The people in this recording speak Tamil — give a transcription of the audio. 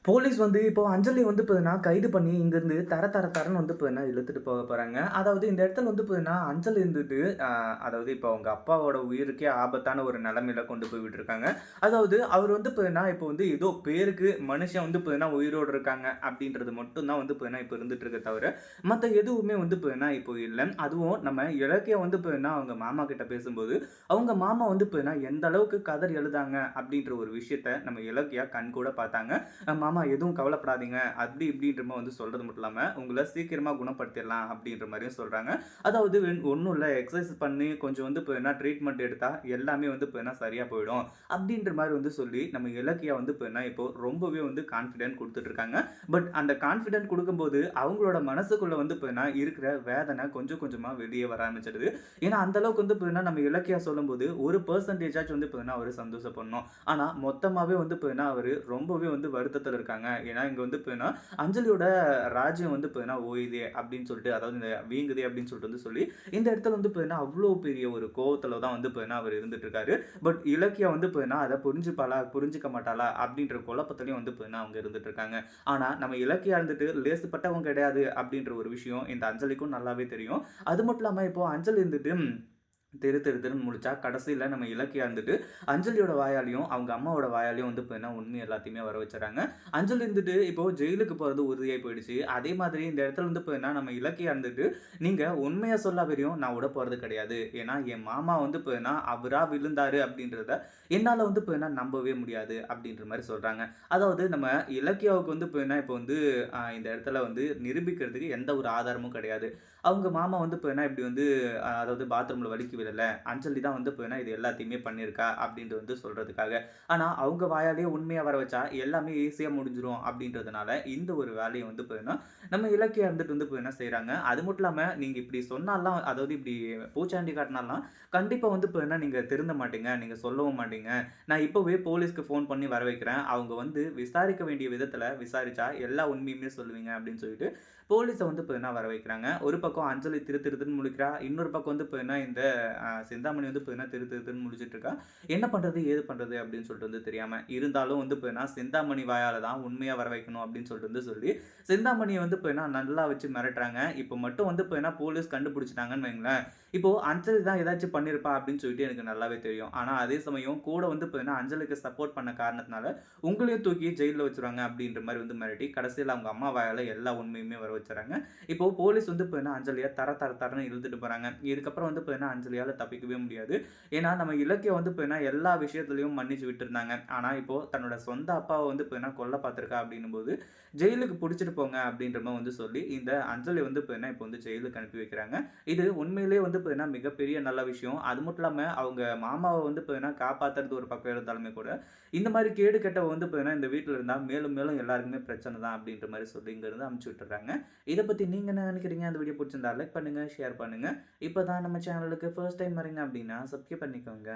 போலீஸ் வந்து இப்போ அஞ்சலி வந்து பார்த்தீங்கன்னா, கைது பண்ணி இங்கருந்து தர தர தரன்னு வந்து பார்த்தீங்கன்னா, இழுத்துட்டு போக போறாங்க. அதாவது இந்த இடத்துல வந்து பார்த்தீங்கன்னா, அஞ்சலி இருந்துட்டு அதாவது இப்போ அவங்க அப்பாவோட உயிருக்கே ஆபத்தான ஒரு நிலைமையில கொண்டு போய் விட்டுருக்காங்க. அதாவது அவர் வந்து பார்த்தீங்கன்னா, இப்போ வந்து ஏதோ பேருக்கு மனுஷன் வந்து பார்த்தீங்கன்னா, உயிரோட இருக்காங்க அப்படின்றது மட்டும் தான் வந்து பார்த்தீங்கன்னா, இப்போ இருந்துட்டு இருக்கே தவிர, மத்த எதுவுமே வந்து பார்த்தீங்கன்னா, இப்போ இல்ல. அதுவும் நம்ம இலக்கியா வந்து பார்த்தீங்கன்னா, அவங்க மாமா கிட்ட பேசும்போது, அவங்க மாமா வந்து பார்த்தீங்கன்னா, எந்த அளவுக்கு கதறி அழுதாங்க அப்படின்ற ஒரு விஷயத்த நம்ம இலக்கியா கண்கூட பார்த்தாங்க. மாமா எதுவும் கவலைப்படாதீங்க. அப்படி இப்படின்ற மாரி வந்து சொல்றது மட்டும் இல்லாம, உங்கள சீக்கிரமா குணப்படுத்திடலாம் அப்படின்ற மாரியும் சொல்றாங்க. அதாவது ஒண்ணும் இல்ல எக்சர்சைஸ் பண்ணி கொஞ்சம் வந்து இப்ப என்ன ட்ரீட்மெண்ட் எடுத்தா எல்லாமே வந்து இப்ப என்ன சரியா போயிடும். அப்படின்ற மாரி வந்து சொல்லி நம்ம இலக்கியா வந்து இப்ப என்ன இப்போ ரொம்பவே வந்து கான்ஃபிடன்ட் குடுத்துட்டு இருக்காங்க. பட் அந்த கான்ஃபிடன்ட் குடுக்கும்போது அவங்களோட மனசுக்குள்ள வந்து இப்ப என்ன இருக்கிற வேதனை கொஞ்சம் கொஞ்சமா வெளிய வர ஆரம்பிச்சிடுது. ஏன்னா அந்த அளவுக்கு வந்து இப்ப என்ன நம்ம இலக்கியா சொல்லும்போது ஒரு பெர்சன்டேஜ் ஆச்சும் வந்து இப்ப என்ன அவரு சந்தோஷப்படணும். ஆனா மொத்தமாவே வந்து இப்ப என்ன அவரு ரொம்பவே வந்து வருத்தத்துல இருக்காங்க. ஏன்னா, இங்க வந்து பார்த்தீங்கன்னா, அஞ்சலியோட ராஜ்யம் வந்து பார்த்தீங்கன்னா ஓயுதே அப்படின்னு சொல்லிட்டு, அதாவது இந்த வீங்குதே அப்படின்னு சொல்லிட்டு வந்து சொல்லி, இந்த இடத்துல வந்து பார்த்தீங்கன்னா, அவ்ளோ பெரிய ஒரு கோவத்துல தான் வந்து பார்த்தீங்கன்னா, அவர் இருந்துட்டு இருக்காரு. பட் இலக்கியா வந்து பார்த்தீங்கன்னா, அத புரிஞ்சுப்பாளா? புரிஞ்சுக்க மாட்டாளா? அப்படின்ற குழப்பத்திலயும் வந்து பார்த்தீங்கன்னா, அவங்க இருந்துட்டு இருக்காங்க. ஆனா, நம்ம இலக்கியா இருந்துட்டு லேசுப்பட்டவங்க கிடையாது அப்படின்ற ஒரு விஷயம் இந்த அஞ்சலிக்கும் நல்லாவே தெரியும். அது மட்டும் இல்லாம இப்போ அஞ்சலி இருந்துட்டு திரு திரு திருன்னு முழிச்சா, கடைசில நம்ம இலக்கியா இருந்துட்டு, அஞ்சலியோட வாயாலயும், அவங்க அம்மாவோட வாயாலயும் வந்து பார்த்தீங்கன்னா, உண்மை எல்லாத்தையுமே வர வச்சுர்றாங்க. அஞ்சலி இருந்துட்டு இப்போ ஜெயிலுக்கு போறது உறுதியாயி போயிடுச்சு. அதே மாதிரி இந்த இடத்துல வந்து பார்த்தீங்கன்னா, நம்ம இலக்கியா இருந்துட்டு, நீங்க உண்மைய சொன்னா வரையும் நான் விடப்போறது கிடையாது. ஏன்னா, என் மாமா வந்து பார்த்தீங்கன்னா, அவரா விழுந்தாரு அப்படின்றத என்னால வந்து பார்த்தீங்கன்னா, நம்பவே முடியாது அப்படின்ற மாரி சொல்றாங்க. அதாவது நம்ம இலக்கியாவுக்கு வந்து பார்த்தீங்கன்னா, இப்போ வந்து இந்த இடத்துல வந்து நிரூபிக்கிறதுக்கு எந்த ஒரு ஆதாரமும் கிடையாது. அவங்க மாமா வந்து பார்த்தீங்கன்னா, இப்படி வந்து அதாவது பாத்ரூம்ல வழுக்கி விழல. அஞ்சலி தான் வந்து பார்த்தீங்கன்னா, இது எல்லாத்தையுமே பண்ணியிருக்கா அப்படின்ட்டு வந்து சொல்றதுக்காக. ஆனா, அவங்க வாயாலேயே உண்மைய வர வச்சா எல்லாமே ஈஸியா முடிஞ்சிரும் அப்படின்றதுனால, இந்த ஒரு வேலைய வந்து பார்த்தீங்கன்னா, நம்ம இலக்கியா இருந்துட்டு வந்து பார்த்தீங்கன்னா செய்றாங்க. அது மட்டும் இல்லாம நீங்க இப்படி சொன்னால்லாம் அதாவது இப்படி பூச்சாண்டி காட்டினால்லாம், கண்டிப்பா வந்து பார்த்தீங்கன்னா, நீங்க திருந்த மாட்டீங்க. நீங்க சொல்லவும் மாட்டீங்க. நான் இப்பவே போலீஸ்க்கு ஃபோன் பண்ணி வர வைக்கிறேன். அவங்க வந்து விசாரிக்க வேண்டிய விதத்தில விசாரிச்சா எல்லா உண்மையுமே சொல்லுவீங்க அப்படின்னு சொல்லிட்டு, போலீஸ வந்து பார்த்தீங்கன்னா வர வைக்கிறாங்க. ஒரு பக்கம் அஞ்சலி திரு திருன்னு முழிக்கிறா. இன்னொரு பக்கம் வந்து பார்த்தீங்கன்னா, இந்த சிந்தாமணி வந்து பார்த்தீங்கன்னா திரு திருன்னு முழிச்சிட்டு இருக்கா. என்ன பண்றது? ஏது பண்றது? அப்படின்னு சொல்லிட்டு வந்து தெரியாம. இருந்தாலும் வந்து பார்த்தீங்கன்னா, சிந்தாமணி வாயால தான் உண்மையா வர வைக்கணும் அப்படின்னு சொல்லிட்டு வந்து சொல்லி, சிந்தாமணிய வந்து பார்த்தீங்கன்னா நல்லா வச்சு மிரட்டுறாங்க. இப்ப மட்டும் வந்து பார்த்தீங்கன்னா, போலீஸ் கண்டுபிடிச்சுட்டாங்கன்னு வைங்களேன், இப்போ அஞ்சலி தான் ஏதாச்சும் பண்ணியிருப்பா அப்படின்னு சொல்லிட்டு எனக்கு நல்லாவே தெரியும். ஆனா அதே சமயம் கூட வந்து பார்த்தீங்கன்னா, அஞ்சலிக்கு சப்போர்ட் பண்ண காரணத்தினால, உங்களையும் தூக்கி ஜெயில்ல வச்சுருவாங்க அப்படின்ற மாரி வந்து மிரட்டி, கடைசியில அவங்க அம்மா வாயால எல்லா உண்மையுமே வர வச்சுர்றாங்க. இப்போ போலீஸ் வந்து பார்த்தீங்கன்னா, அஞ்சலிய தர தர தரன்னு இழுத்துட்டு போறாங்க. இதுக்கப்புறம் வந்து பார்த்தீங்கன்னா, அஞ்சலியால தப்பிக்கவே முடியாது. ஏன்னா, நம்ம இலக்கிய வந்து பார்த்தீங்கன்னா, எல்லா விஷயத்திலயும் மன்னிச்சு விட்டுருந்தாங்க. ஆனா, இப்போ தன்னோட சொந்த அப்பாவ வந்து பார்த்தீங்கன்னா, கொல்ல பார்த்துருக்கா அப்படின்னும்போது, ஜெயிலுக்கு புடிச்சிட்டு போங்க அப்படின்ற மாரி வந்து சொல்லி, இந்த அஞ்சலி வந்து பார்த்தீங்கன்னா, இப்போ வந்து ஜெயிலுக்கு அனுப்பி வைக்கிறாங்க. இது உண்மையிலேயே வந்து பார்த்தீங்கன்னா, மிகப்பெரிய நல்ல விஷயம். அது மட்டும் இல்லாம, அவங்க மாமாவ வந்து பார்த்தீங்கன்னா, காப்பாத்துறது ஒரு பக்கம் இருந்தாலுமே கூட, இந்த மாரி கேடு கெட்டவ வந்து பார்த்தீங்கன்னா, இந்த வீட்ல இருந்தா மேலும் மேலும் எல்லாருக்குமே பிரச்சனை தான் அப்படின்ற மாரி சொல்லி இங்கருந்து அனுப்பிச்சு விட்டுர்றாங்க. இத பத்தி நீங்க என்ன நினைக்கிறீங்க? அந்த வீடியோ புடிச்சிருந்தா லைக் பண்ணுங்க, ஷேர் பண்ணுங்க. இப்ப தான் நம்ம சேனலுக்கு ஃபர்ஸ்ட் டைம் வரீங்க அப்படின்னா, சப்ஸ்கிரைப் பண்ணிக்கோங்க.